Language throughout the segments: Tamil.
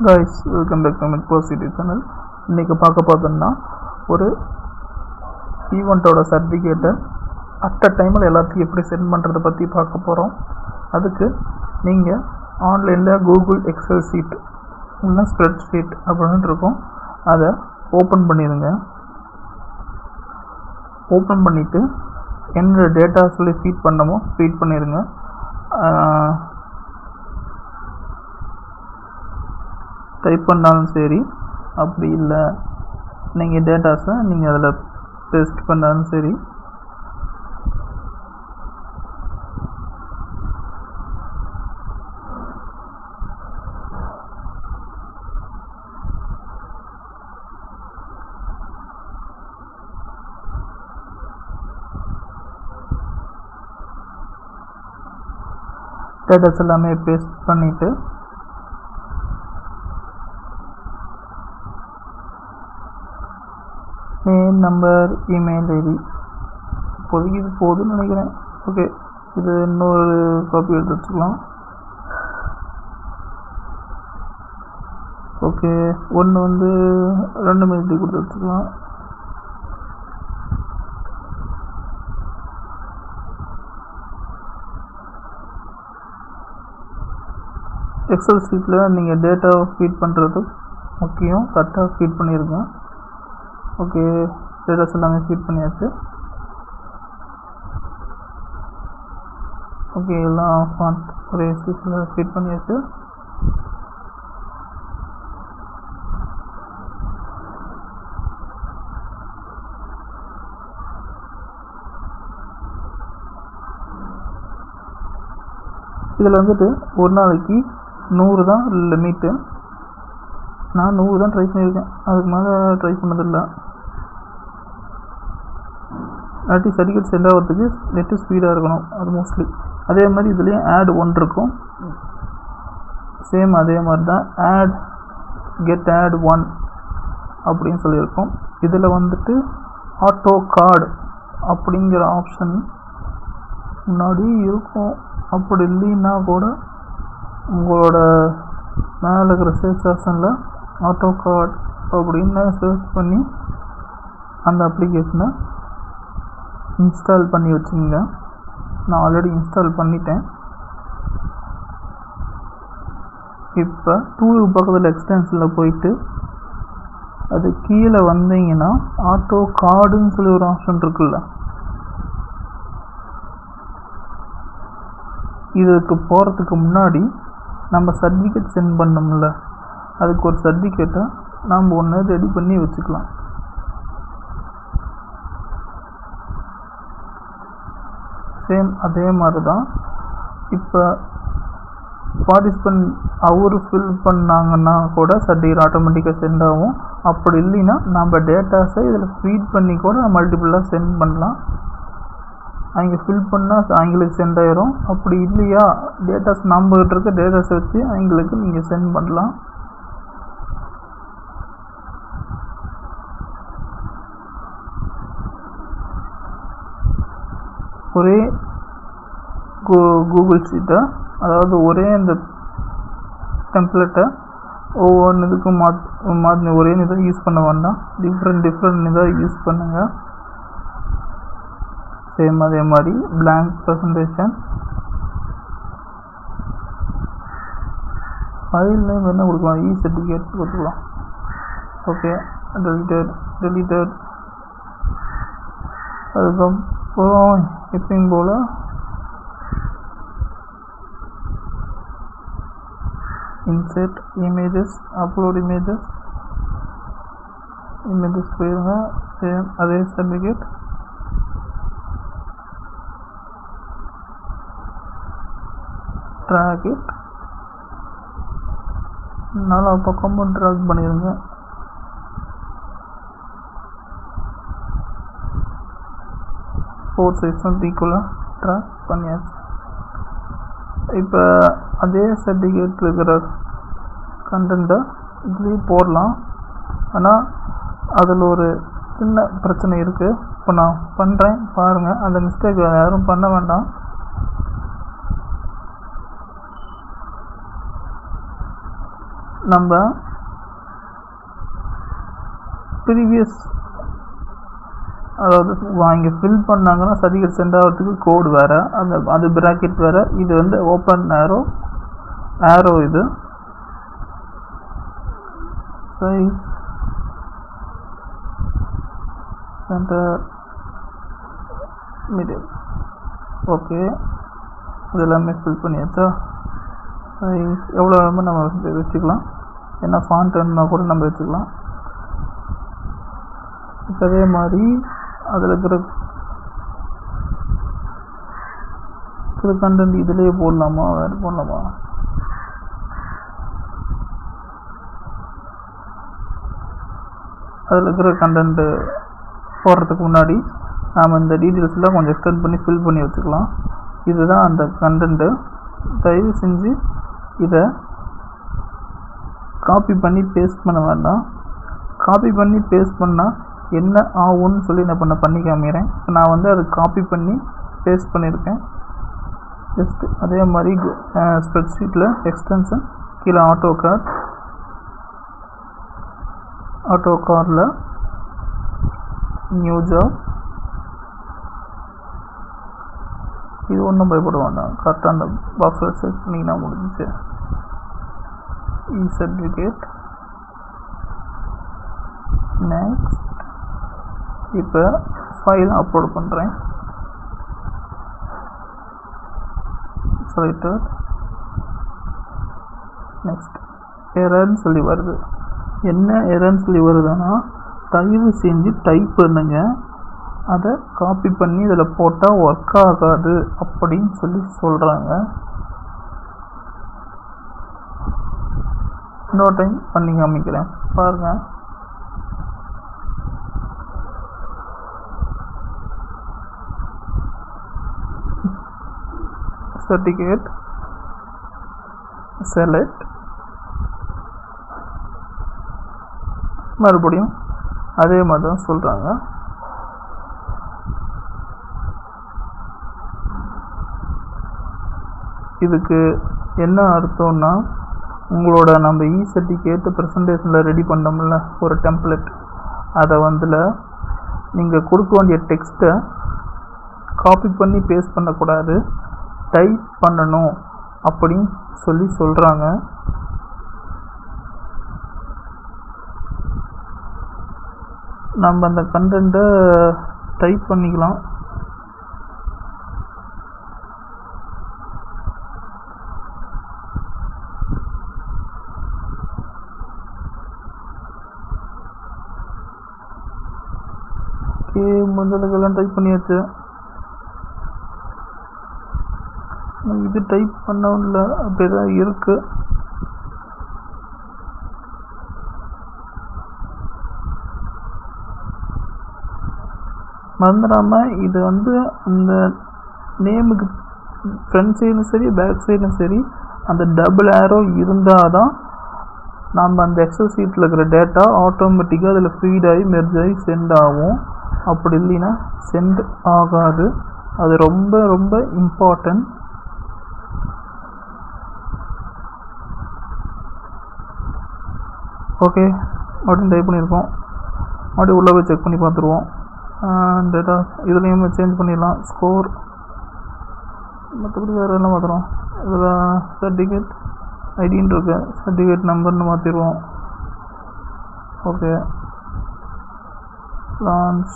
Guys, welcome back to Midposity channel. இன்னைக்கு பார்க்க போறதுன்னா ஒரு ஈவெண்ட்டோட சர்டிஃபிகேட்டை அட் அ டைமில் எல்லாத்துக்கும் எப்படி சென்ட் பண்ணுறதை பற்றி பார்க்க போகிறோம். அதுக்கு நீங்கள் ஆன்லைனில் கூகுள் எக்ஸல் ஷீட் இல்லைனா ஸ்ப்ரெட் ஷீட் அப்படின்னு இருக்கும், அதை ஓப்பன் பண்ணிடுங்க. ஓப்பன் பண்ணிவிட்டு என்னோடய டேட்டா சொல்லி ஃபீட் பண்ணமோ ஃபீட் பண்ணிடுங்க. டைப் பண்ணாலும் சரி, அப்படி இல்லை நீங்கள் டேட்டாஸை நீங்கள் அதில் பேஸ்ட் பண்ணாலும் சரி. டேட்டாஸ் எல்லாமே பேஸ்ட் பண்ணிவிட்டு நேம், நம்பர், இமெயில் ஐடி, இப்போதைக்கு இது போதும்னு நினைக்கிறேன். ஓகே, இது இன்னொரு காப்பி எடுத்து வச்சுக்கலாம். ஓகே, ஒன்று வந்து 2 மெயில் கொடுத்து வச்சுக்கலாம். எக்ஸல் ஷீட்டில் நீங்கள் டேட்டாவை ஃபீட் பண்ணுறது முக்கியம், கரெக்டாக ஃபீட் பண்ணிடுங்க. ஓகே, டேட்டாஸ் எல்லாமே ஃபீட் பண்ணியாச்சு. ஓகே, எல்லாம் ஃபாண்ட் ஒரே ஷீட்டில் ஃபீட் பண்ணியாச்சு. இதில் வந்துட்டு ஒரு நாளைக்கு 100 தான் லிமிட்டு. நான் 100 தான் ட்ரை பண்ணியிருக்கேன், அதுக்கு மேலே ட்ரை பண்ணதில்லை. இல்லாட்டி சர்டிஃபிகேட் சென்ட் ஆகிறதுக்கு நெட்டு ஸ்பீடாக இருக்கணும், அது மோஸ்ட்லி. அதே மாதிரி இதுலேயும் ஆட் 1 இருக்கும், சேம் அதே மாதிரி தான். கெட் ஆட் 1 அப்படின்னு சொல்லியிருக்கோம். இதில் வந்துட்டு ஆட்டோ கார்டு அப்படிங்கிற ஆப்ஷன் முன்னாடி இருக்கும். அப்படி இல்லைன்னா கூட உங்களோட மேலே இருக்கிற சர்ச் ஆப்ஷனில் ஆட்டோ கார்டு அப்படின்னு சர்ச் பண்ணி அந்த அப்ளிகேஷனை இன்ஸ்டால் பண்ணி வச்சுங்க. நான் ஆல்ரெடி இன்ஸ்டால் பண்ணிட்டேன். இப்போ டூல் பக்கத்தில் எக்ஸ்டென்ஷனில் போயிட்டு அது கீழே வந்தீங்கன்னா ஆட்டோ கார்டுன்னு சொல்லி ஒரு ஆப்ஷன் இருக்குல்ல, இதுக்கு போகிறதுக்கு முன்னாடி நம்ம சர்டிஃபிகேட் சென்ட் பண்ணோம்ல, அதுக்கு ஒரு சர்டிஃபிகேட்டை நாம் ஒன்று ரெடி பண்ணி வச்சுக்கலாம். சேம் அதே மாதிரி தான். இப்போ பார்ட்டிசிபெண்ட் அவர் ஃபில் பண்ணாங்கன்னா கூட சர்டிஃபிகேட் ஆட்டோமேட்டிக்காக சென்ட் ஆகும். அப்படி இல்லைன்னா நம்ம டேட்டாஸை இதில் ஃபீட் பண்ணி கூட மல்டிபிளாக சென்ட் பண்ணலாம். அவங்க ஃபில் பண்ணால் அவங்களுக்கு சென்ட் ஆயிரும். அப்படி இல்லையா, டேட்டாஸ் நம்மகிட்ட இருக்க டேட்டாஸை வச்சு அவங்களுக்கு நீங்கள் சென்ட் பண்ணலாம். ஒரே கூகுள் ஷீட்டை, அதாவது ஒரே இந்த டெம்ப்ளேட்டை ஒவ்வொன்று இதுக்கும் மாற்றி ஒரே இதை யூஸ் பண்ண வேண்டாம், டிஃப்ரெண்ட் இதாக யூஸ் பண்ணுங்கள். சேம் அதே மாதிரி blank ப்ரெசன்டேஷன். ஃபைல் நேம் என்ன கொடுக்கலாம், சர்டிஃபிகேட் கொடுத்துக்கலாம். Okay, deleted. அதுக்கப்புறம் எப்பயும் போல் இன்செர்ட் இமேஜஸ், அப்லோட் இமேஜஸ் போயிருங்க. சேம் அதே சர்டிஃபிகேட். ட்ராக் இட், நல்லா பக்கமும் ட்ராக் பண்ணிடுங்க. ஃபோர் சைஸும் ஈக்குவலாக ட்ராக் பண்ணியாச்சு. இப்போ அதே சர்டிஃபிகேட் இருக்கிற கண்டென்ட்டை இதுலேயும் போடலாம். ஆனால் அதில் ஒரு சின்ன பிரச்சனை இருக்குது. இப்போ நான் பண்ணுறேன் பாருங்கள், அந்த மிஸ்டேக் யாரும் பண்ண வேண்டாம். நம்ம ப்ரீவியஸ் அதாவது இங்கே ஃபில் பண்ணாங்கன்னா சர்டிஃபிகேட் சென்ட் ஆகிறதுக்கு கோடு வேறு, அது ப்ராக்கெட் வேறு, இது வந்து ஓப்பன் ஆரோ இது சைஸ் சென்டர் மிடில். ஓகே, இது எல்லாமே ஃபில் பண்ணியாச்சா? சைஸ் எவ்வளோ வேணுமோ நம்ம வச்சுக்கலாம், என்ன ஃபாண்ட் வேணுமா கூட நம்ம வச்சுக்கலாம். இப்போ அதே மாதிரி அதில் இருக்கிற கண்டென்ட் இதிலே போடலாமா வேறு போடலாமா? அதில் இருக்கிற கண்டென்ட்டு போடுறதுக்கு முன்னாடி நாம் இந்த டீட்டெயில்ஸ்லாம் கொஞ்சம் எக்ஸ்டெண்ட் பண்ணி ஃபில் பண்ணி வச்சுக்கலாம். இதுதான் அந்த கண்டென்ட்டு. தயவு செஞ்சு இதை காப்பி பண்ணி பேஸ்ட் பண்ண வேண்டாம். காப்பி பண்ணி பேஸ்ட் பண்ணால் என்ன ஆகும்னு சொல்லி நான் பண்ணி காமிக்கிறேன். நான் வந்து அதை காப்பி பண்ணி பேஸ்ட் பண்ணியிருக்கேன். ஜஸ்ட் அதே மாதிரி ஸ்ப்ரெட்ஷீட்டில் எக்ஸ்டென்ஷன் கீழே ஆட்டோகாரில் நியூ ஜாப். இது ஒன்றும் பயப்பட வேண்டாம், கரெக்டாக அந்த பாக்ஸில் செட் பண்ணிங்கன்னா முடிஞ்சிச்சு. Certificate next. இப்போ ஃபைல் அப்லோட் பண்ணுறேன். Selected next. எரர்னு சொல்லி வருது. என்ன எரர்னு சொல்லி வருதுன்னா, தயவு செஞ்சு டைப் பண்ணுங்க, அதை காப்பி பண்ணி இதில் போட்டால் ஒர்க் ஆகாது அப்படின்னு சொல்லி சொல்கிறாங்க. இன்னொரு டைம் பண்ணி காமிக்கிறேன் பாருங்கள். certificate select மறுபடியும் அதே மாதிரி தான் சொல்கிறாங்க. இதுக்கு என்ன அர்த்தம்னா, உங்களோட நம்ம சர்டிஃபிகேட் ப்ரெசன்டேஷனில் ரெடி பண்ணோம்ல ஒரு டெம்ப்ளேட், அதை வந்துல நீங்கள் கொடுக்க வேண்டிய டெக்ஸ்ட்டை காப்பி பண்ணி பேஸ்ட் பண்ணக்கூடாது, டைப் பண்ணணும் அப்படின்னு சொல்லி சொல்கிறாங்க. நம்ம அந்த கண்டென்ட்டை டைப் பண்ணிக்கலாம். ஓகே, முதலுக்கெல்லாம் டைப் பண்ணியாச்சு. இது டைப் பண்ணல, அப்படிதான் இருக்கு. மறந்துடாமல் இது வந்து அந்த நேமுக்கு ஃப்ரண்ட் சைடும் சரி பேக் சைடும் சரி அந்த டபுள் ஆரோ இருந்தால் தான் நம்ம அந்த எக்ஸல் சீட்டில் இருக்கிற டேட்டா ஆட்டோமேட்டிக்காக அதில் ஃபீட் ஆகி மெர்ஜ் ஆகி சென்ட் ஆகும். அப்படி இல்லைன்னா சென்ட் ஆகாது. அது ரொம்ப ரொம்ப இம்பார்ட்டன்ட். ஓகே, மறுபடியும் டைப் பண்ணியிருக்கோம். மறுபடியும் உள்ளே போய் செக் பண்ணி பார்த்துருவோம். டேட்டா இதுலேயும் சேஞ்ச் பண்ணிடலாம். ஸ்கோர் மற்றபடி வேறு எல்லாம் மாற்றுறோம். இதில் சர்டிஃபிகேட் ஐடின்னு இருக்கு, சர்டிஃபிகேட் நம்பர்னு மாற்றிடுவோம். Okay, launch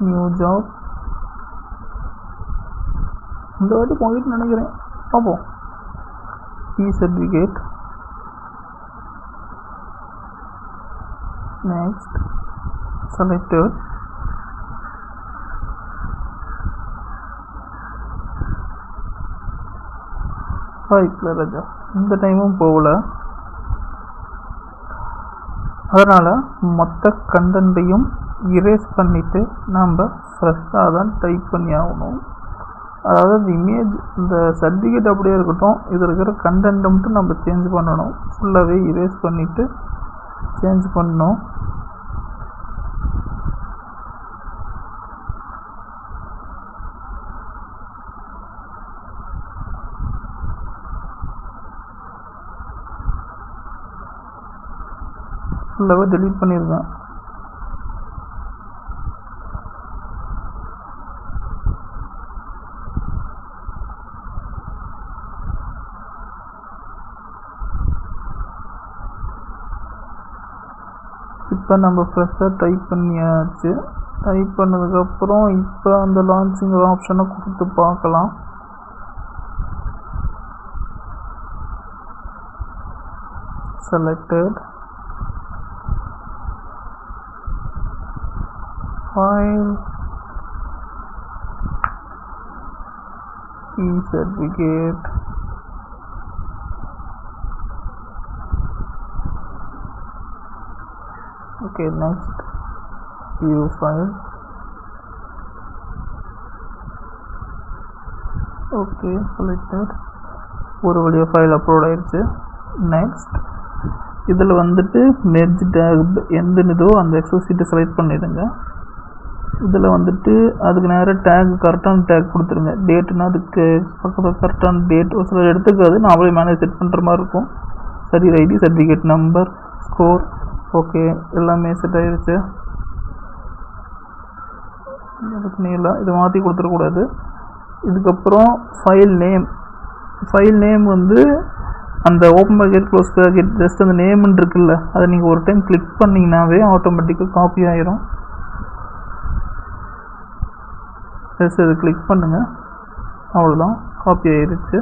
new job. இந்த வாட்டி போயிட்டு நினைக்கிறேன், பார்ப்போம். Certificate next selected. ராஜா இந்த டைமும் போகல. அதனால் மொத்த கண்டென்ட்டையும் இரேஸ் பண்ணிவிட்டு நாம் ஃப்ரெஷ்ஷாக தான் டைப் பண்ணி ஆகணும். அதாவது இந்த இமேஜ் இந்த சர்டிஃபிகேட் அப்படியே இருக்கட்டும், இதில் இருக்கிற கண்டென்ட்டை மட்டும் நம்ம சேஞ்ச் பண்ணணும். ஃபுல்லாகவே இரேஸ் பண்ணிவிட்டு சேஞ்ச் பண்ணணும். ஃபுல்லாகவே டெலீட் பண்ணியிருக்கேன். இப்போ நம்ம ஃப்ரெஷ்ஷாக டைப் பண்ணியாச்சு. டைப் பண்ணதுக்கப்புறம் இப்போ அந்த லான்ச்சிங் ஆப்ஷனை கொடுத்து பார்க்கலாம். selected file e-certificate okay, next view file okay, selected ஒரு வழியா ஃபைல் அப்லோட் ஆயிடுச்சு. நெக்ஸ்ட் இதில் வந்துட்டு மெர்ஜ் டேக் எந்த இதோ அந்த எக்ஸல் சீட்டை செலக்ட் பண்ணிடுங்க. இதில் வந்துட்டு அதுக்கு நேராக டேக் கரெக்டான டேக் கொடுத்துருங்க. டேட்டுனா அதுக்கு பக்கத்தில் கரெக்டான டேட் ஒரு சில எடுத்துக்காது, நான் அவளே மேனேஜ் செட் பண்ணுற மாதிரி இருக்கும். சரி, ID, certificate number, score, okay, எல்லாமே செட் ஆகிடுச்சு. அதுக்கு நீலாம் இதை மாற்றி கொடுத்துடக்கூடாது. இதுக்கப்புறம் ஃபைல் நேம் வந்து அந்த open bracket close bracket just அந்த நேம்னு இருக்குல்ல, அதை நீங்கள் ஒரு டைம் கிளிக் பண்ணிங்கனாவே ஆட்டோமேட்டிக்காக காப்பி ஆயிரும். ஜஸ்ட் அதை கிளிக் பண்ணுங்கள், அவ்வளோதான், காப்பி ஆகிருச்சு.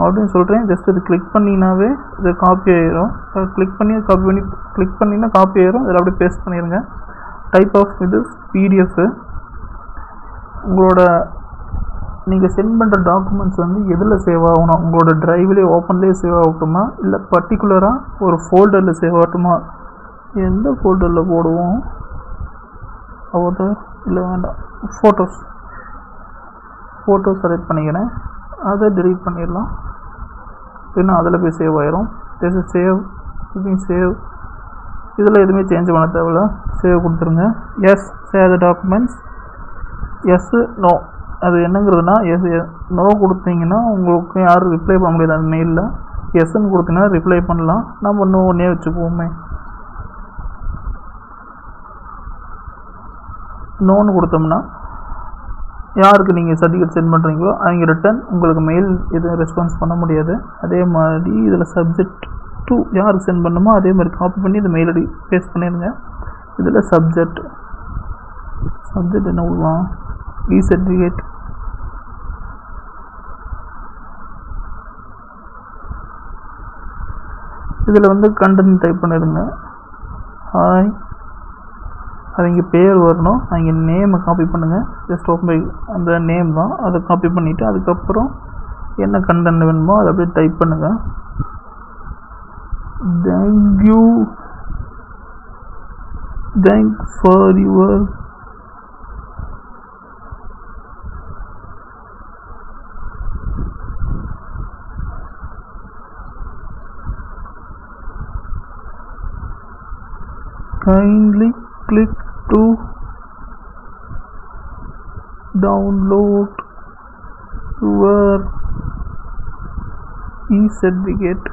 அப்படின்னு சொல்கிறேன், ஜஸ்ட் அது கிளிக் பண்ணிங்கனாவே இது காப்பி ஆகிரும். கிளிக் பண்ணி கிளிக் பண்ணிங்கன்னா காப்பி ஆகிரும். அதில் அப்படியே பேஸ்ட் பண்ணிடுங்க. டைப் ஆஃப் இது PDF. உங்களோட நீங்கள் சென்ட் பண்ணுற டாக்குமெண்ட்ஸ் வந்து எதில் சேவ் ஆகணும்? உங்களோட ட்ரைவ்லேயே ஓப்பன்லேயே சேவ் ஆகட்டுமா, இல்லை பர்டிகுலராக ஒரு ஃபோல்டரில் சேவ் ஆகட்டுமா? எந்த ஃபோல்டரில் போடுவோம்? அவ்வளோ இல்லை, வேண்டாம், ஃபோட்டோஸ் செலக்ட் பண்ணிக்கிறேன். அதை டெலீட் பண்ணிடலாம். இன்னும் அதில் போய் சேவ் ஆயிரும். சேவ் இதில் எதுவுமே சேஞ்ச் பண்ண தேவையில்ல. சேவ் கொடுத்துருங்க. Yes, save the documents. Yes, no. அது என்னங்கிறதுனா எஸ் நோ கொடுத்தீங்கன்னா உங்களுக்கு யாரும் ரிப்ளை பண்ண முடியாது அந்த மெயிலில். எஸ்ன்னு கொடுத்தீங்கன்னா ரிப்ளை பண்ணலாம். நம்ம நோன்னே வச்சுக்குவோமே. நோன்னு கொடுத்தோம்னா யாருக்கு நீங்கள் சர்டிஃபிகேட் சென்ட் பண்ணுறீங்களோ அவங்க ரிட்டன் உங்களுக்கு மெயில் எதுவும் ரெஸ்பான்ஸ் பண்ண முடியாது. அதே மாதிரி இதில் சப்ஜெக்ட் டு யாருக்கு சென்ட் பண்ணணுமோ அதே மாதிரி காப்பி பண்ணி இந்த மெயில் ஐடி பேஸ்ட் பண்ணிடுங்க. இதில் சப்ஜெக்ட் என்ன விடுவான்? e-certificate. இதில் வந்து கண்டென்ட் டைப் பண்ணிடுங்க. ஹாய், அவங்க பேர் வரணும். அவங்க நேமை காப்பி பண்ணுங்கள். ஜஸ்ட் அந்த நேம் தான், அதை காப்பி பண்ணிவிட்டு அதுக்கப்புறம் என்ன கண்டென்ட் வேணுமோ அதை அப்படியே டைப் பண்ணுங்கள். Thanks for your kindly click to download your e-certificate.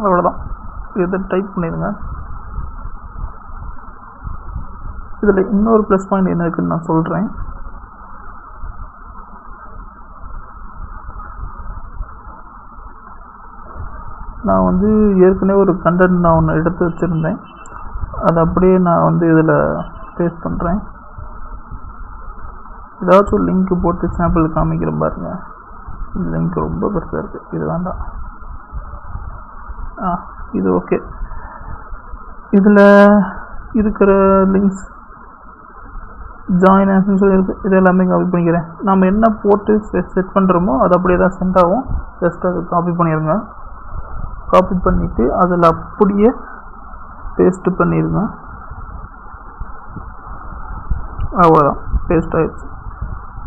அவ்வளோதான். இதை டைப் பண்ணிடுங்க. இதில் இன்னொரு ப்ளஸ் பாயிண்ட் என்ன இருக்குன்னு நான் சொல்கிறேன். நான் வந்து ஏற்கனவே ஒரு கண்டென்ட் நான் ஒன்று எடுத்து வச்சுருந்தேன். அதை அப்படியே நான் வந்து இதில் பேஸ்ட் பண்ணுறேன். ஏதாச்சும் ஒரு லிங்க்கு போட்டு சாம்பிள் காமிக்கிறேன் பாருங்க. இந்த லிங்க் ரொம்ப பெருசாக இருக்குது, இது வேண்டாம். இது ஓகே. இதில் இருக்கிற லிங்க்ஸ் ஜாயின் ஆப்ஷன் சொல்லி இருக்குது. இது எல்லாமே காப்பி பண்ணிக்கிறேன். நம்ம என்ன போட்டு செட் பண்ணுறோமோ அது அப்படியே தான் சென்ட் ஆகும். ஜஸ்ட் அதை காப்பி பண்ணிடுங்க. காப்பி பண்ணிவிட்டு அதில் அப்படியே பேஸ்ட் பண்ணிடுங்க. அவ்வளோதான், பேஸ்ட் ஆகிடுச்சு.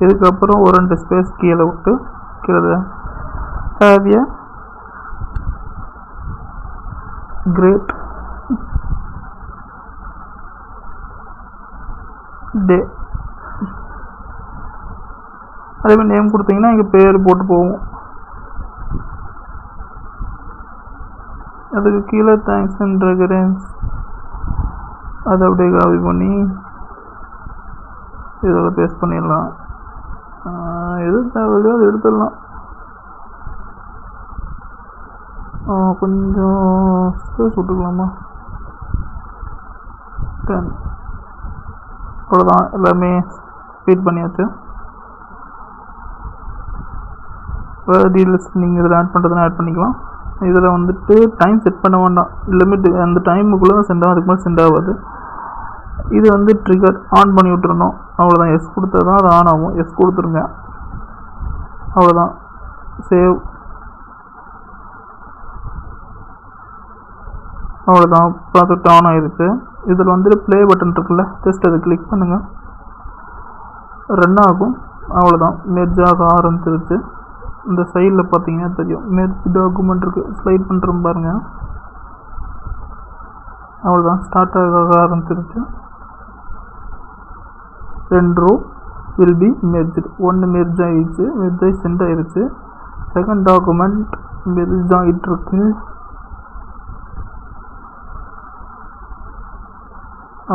இதுக்கப்புறம் ஒரு 2 ஸ்பேஸ் கீழே விட்டு கீழே ஹேவ் எ கிரேட் டே அதேமாதிரி நேம் கொடுத்தீங்கன்னா இங்கே பேர் போட்டு போகும். அதுக்கு கீழே தேங்க்ஸ் அண்ட் ரெகரன்ஸ் அதை அப்படியே காப்பி பண்ணி இதில் பேஸ்ட் பண்ணிடலாம். எது தேவையோ அதை எடுத்துடலாம். கொஞ்சம் ஸ்பேஸ் விட்டுக்கலாமா? 10 அவ்வளோதான். எல்லாமே ஸ்பீட் பண்ணியாச்சு. வேறு டீட்டெயில்ஸ் நீங்கள் இதில் ஆட் பண்ணுறதுனா ஆட் பண்ணிக்கலாம். இதில் வந்துட்டு டைம் செட் பண்ண வேண்டாம். லிமிட் அந்த டைமுக்குள்ளே தான் சென்ட் ஆகும், அதுக்கு மேலே சென்ட் ஆகாது. இது வந்து ட்ரிகர் ஆன் பண்ணி விட்டுருணும். அவ்வளோதான். எஸ் கொடுத்தா தான் அது ஆன் ஆகும். எஸ் கொடுத்துருங்க. அவ்வளோதான். சேவ். அவ்வளோதான். ப்ராஜெக்ட் ஆன் ஆகிடுச்சு. இதில் வந்துட்டு ப்ளே பட்டன் இருக்குல்ல, ஜஸ்ட் அதை கிளிக் பண்ணுங்கள். ரன் ஆகும். அவ்வளோதான். மெர்ஜ் ஆக ஆரம்பிச்சிருச்சு. இந்த சைடில் பார்த்தீங்கன்னா தெரியும், மெர்ஜ் டாக்குமெண்ட் இருக்குது. ஸ்லைட் பண்ணுறோம் பாருங்கள். அவ்வளோதான். ஸ்டார்ட் ஆக ஆரம்பிச்சிருச்சு. 2 row will be merged. 1 merge ஆகிடுச்சு. மெர்ஜ் ஆகி சென்ட் ஆகிடுச்சு. செகண்ட் டாக்குமெண்ட் மெர்ஜ் ஆகிட்டுருக்கு.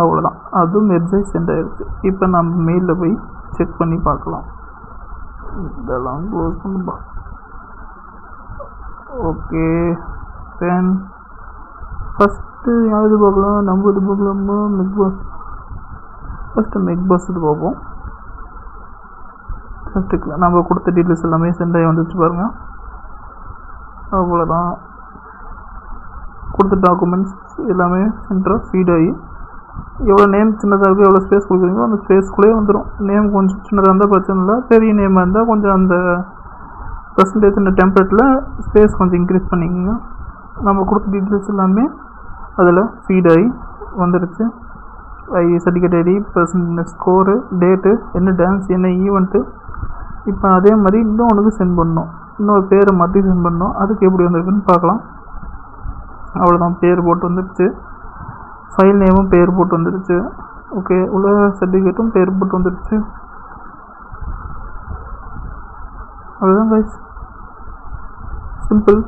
அவ்வளோதான். அதுவும் மெர்ஜ் ஆகி சென்ட் ஆகிடுச்சு. இப்போ நம்ம மெயிலில் போய் செக் பண்ணி பார்க்கலாம். இதெல்லாம் க்ளோஸ் பண்ணுப்பா. ஓகே. தென் ஃபஸ்ட்டு யாவது பார்க்கலாம்? நம்ம இது பார்க்கலாமா? மெக் பாஸ். ஃபஸ்ட்டு மெக் பாஸ் இது பார்ப்போம். ஃபஸ்ட்டு நம்ம கொடுத்த டீட்டெயில்ஸ் எல்லாமே சென்ட் ஆகி வந்துச்சு பாருங்கள். அவ்வளோதான். கொடுத்த டாக்குமெண்ட்ஸ் எல்லாமே சென்டராக ஃபீட் ஆகி எவ்வளோ நேம் சின்னதாக இருக்குது, எவ்வளோ ஸ்பேஸ் கொடுக்குறீங்களோ அந்த ஸ்பேஸ்க்குள்ளேயே வந்துடும். நேம் கொஞ்சம் சின்னதாக இருந்தால் பிரச்சனை இல்லை. பெரிய நேமாக இருந்தால் கொஞ்சம் அந்த பர்சன்டேஜ் இந்த டெம்ப்ளேட்டில் ஸ்பேஸ் கொஞ்சம் இன்க்ரீஸ் பண்ணிக்கோங்க. நம்ம கொடுத்த டீட்டெயில்ஸ் எல்லாமே அதில் ஃபீட் ஆகி வந்துடுச்சு. Certificate ID, percent score, date, என்ன டான்ஸ், என்ன ஈவெண்ட்டு. இப்போ அதே மாதிரி இன்னொன்றுக்கு சென்ட் பண்ணணும். இன்னொரு பேரை மாற்றி சென்ட் பண்ணணும். அதுக்கு எப்படி வந்திருக்குன்னு பார்க்கலாம். அவ்வளோதான். பேர் போட்டு வந்துடுச்சு. ஃபைல் நேமும் பேர் போட்டு வந்துடுச்சு. ஓகே. உள்ள சர்டிஃபிகேட்டும் பேர் போட்டு வந்துடுச்சு. அவ்வளோதான் guys. Simple.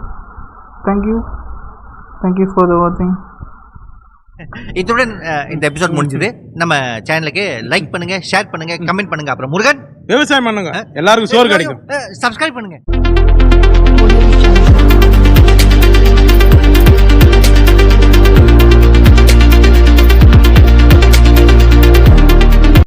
Thank you for the வாட்சிங். இத்துடன் இந்த எபிசோட் முடிஞ்சது. நம்ம சேனலுக்கு லைக் பண்ணுங்க, ஷேர் பண்ணுங்க, கமெண்ட் பண்ணுங்க. அப்புறம் முருகன் விவசாயம் பண்ணுங்க, எல்லாருக்கும் சோறு கிடைக்கும். சப்ஸ்கிரைப் பண்ணுங்க.